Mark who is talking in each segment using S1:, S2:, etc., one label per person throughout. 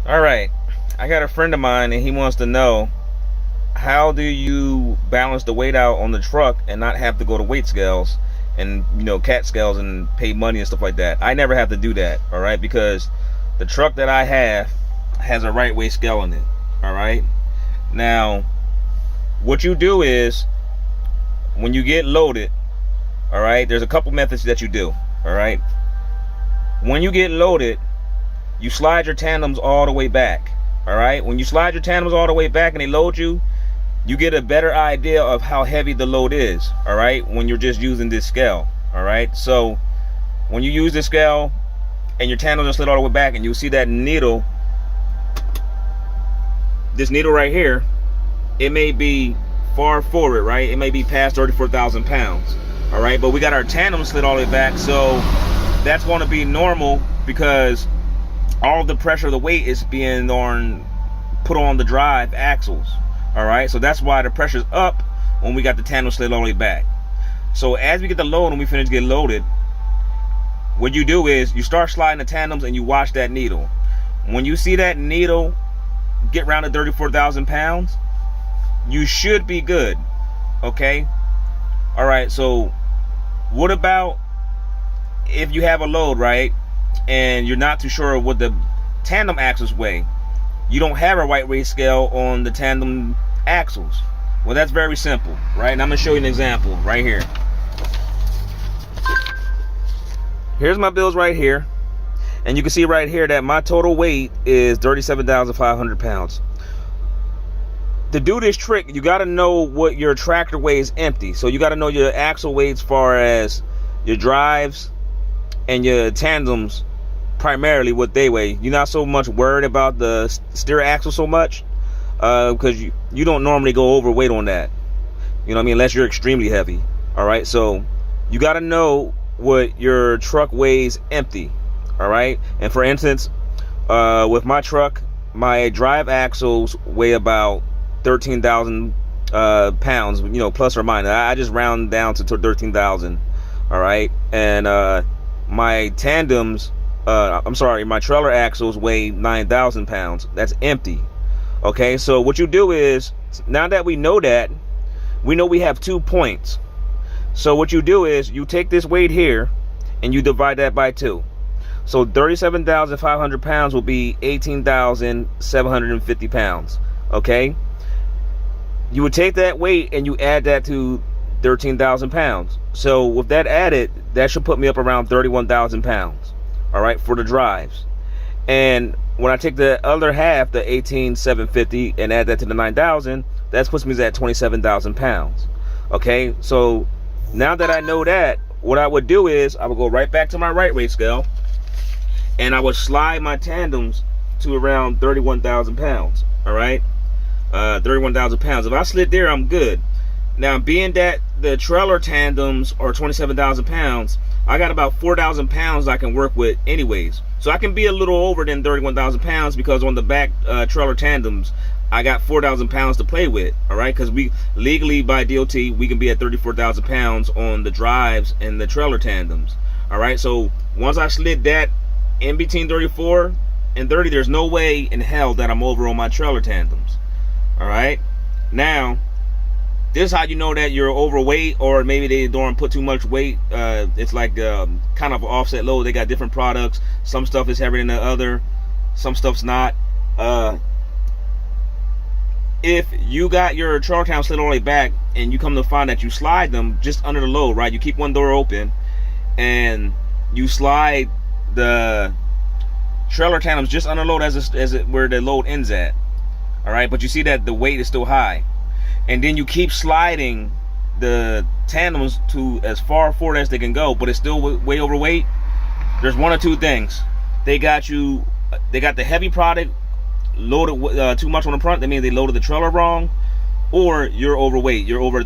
S1: All right, I got a friend of mine and he wants to know, how do you balance the weight out on the truck and not have to go to weight scales and cat scales and pay money and stuff like that? I never have to do that, all right, because the truck that I have has a right weight scale in it. All right, now what you do is, when you get loaded, all right, there's a couple methods that you do. All right, when you get loaded, you slide your tandems all the way back. All right, when you slide your tandems all the way back and they load you, you get a better idea of how heavy the load is. All right, when you're just using this scale. All right, so when you use this scale and your tandems are slid all the way back, and you see that needle, this needle right here, it may be far forward, right? It may be past 34,000 pounds. All right, but we got our tandem slid all the way back, so that's going to be normal because all the pressure of the weight is being put on the drive axles. All right, so that's why the pressure's up when we got the tandem slid all the way back. So as we get the load and we finish get loaded, what you do is you start sliding the tandems and you watch that needle. When you see that needle get around to 34,000 pounds, you should be good. Okay, all right, so what about if you have a load, right, and you're not too sure what the tandem axles weigh? You don't have a right weight scale on the tandem axles. Well, that's very simple, right? And I'm gonna show you an example right here. Here's my bills right here, and you can see right here that my total weight is 37,500 pounds. To do this trick, you got to know what your tractor weighs empty. So you got to know your axle weights as far as your drives and your tandems, primarily what they weigh. You're not so much worried about the steer axle so much because you don't normally go overweight on that, you know what I mean, unless you're extremely heavy. All right, so you got to know what your truck weighs empty. All right, and for instance, with my truck, my drive axles weigh about 13,000 pounds, plus or minus. I just round down to 13,000. All right, and my tandems, my trailer axles weigh 9,000 pounds. That's empty. Okay, so what you do is, now that we know that, we know we have 2 points. So what you do is you take this weight here and you divide that by 2. So 37,500 pounds will be 18,750 pounds. Okay, you would take that weight and you add that to 13,000 pounds. So with that added, that should put me up around 31,000 pounds. All right, for the drives. And when I take the other half, the 18,750, and add that to the 9,000, that puts me at 27,000 pounds. Okay, so now that I know that, what I would do is I would go right back to my right weight scale and I would slide my tandems to around 31,000 pounds. All right, 31,000 pounds. If I slid there, I'm good. Now, being that the trailer tandems are 27,000 pounds, I got about 4,000 pounds I can work with anyways. So I can be a little over than 31,000 pounds because on the back trailer tandems, I got 4,000 pounds to play with. All right, because we legally by DOT, we can be at 34,000 pounds on the drives and the trailer tandems. All right, so once I slid that in between 34 and 30, there's no way in hell that I'm over on my trailer tandems. All right, now this is how you know that you're overweight, or maybe they don't put too much weight. It's like kind of offset load. They got different products. Some stuff is heavier than the other. Some stuff's not. If you got your trailer tandems slid all the way back and you come to find that you slide them just under the load, right? You keep one door open and you slide the trailer tandems just under load where the load ends at. All right, but you see that the weight is still high. And then you keep sliding the tandems to as far forward as they can go, but it's still way overweight. There's one or two things. They got the heavy product loaded too much on the front. That means they loaded the trailer wrong, or you're overweight. You're over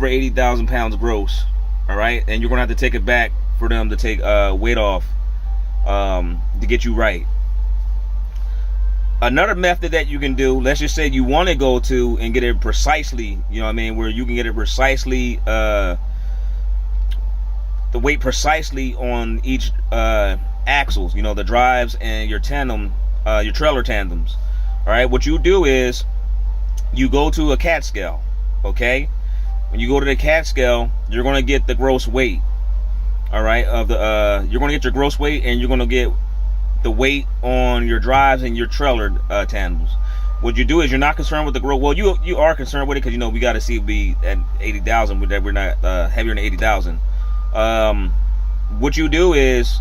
S1: 80,000 pounds gross. All right, and you're gonna have to take it back for them to take weight off to get you right. Another method that you can do, let's just say you want to go to and get it precisely, you know what I mean, where you can get it precisely, the weight precisely on each axles, the drives and your tandem your trailer tandems. All right, what you do is you go to a cat scale. Okay, when you go to the cat scale, you're going to get the gross weight. All right, of the you're going to get your gross weight, and you're going to get the weight on your drives and your trailer tandems. What you do is you're not concerned with the gross. Well, you are concerned with it because you know we got to see it be at 80,000. That we're not heavier than 80,000. What you do is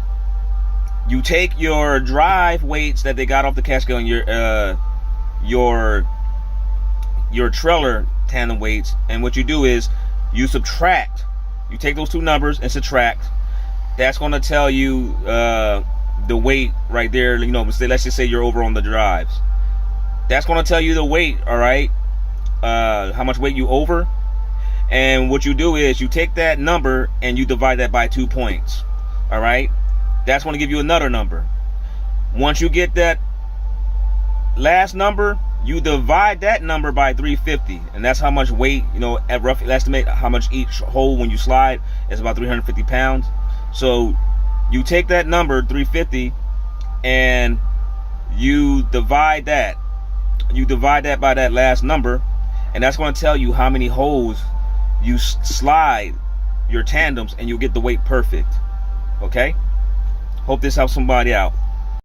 S1: you take your drive weights that they got off the cat scale and your trailer tandem weights, and what you do is you subtract. You take those two numbers and subtract. That's going to tell you the weight right there. You know, let's just say you're over on the drives. That's going to tell you the weight. All right, how much weight you over. And what you do is you take that number and you divide that by 2 points. All right, that's going to give you another number. Once you get that last number, you divide that number by 350, and that's how much weight, you know, at roughly estimate how much each hole when you slide is about 350 pounds. So you take that number 350 and you divide that by that last number, and that's going to tell you how many holes you slide your tandems, and you'll get the weight perfect. Okay, hope this helps somebody out.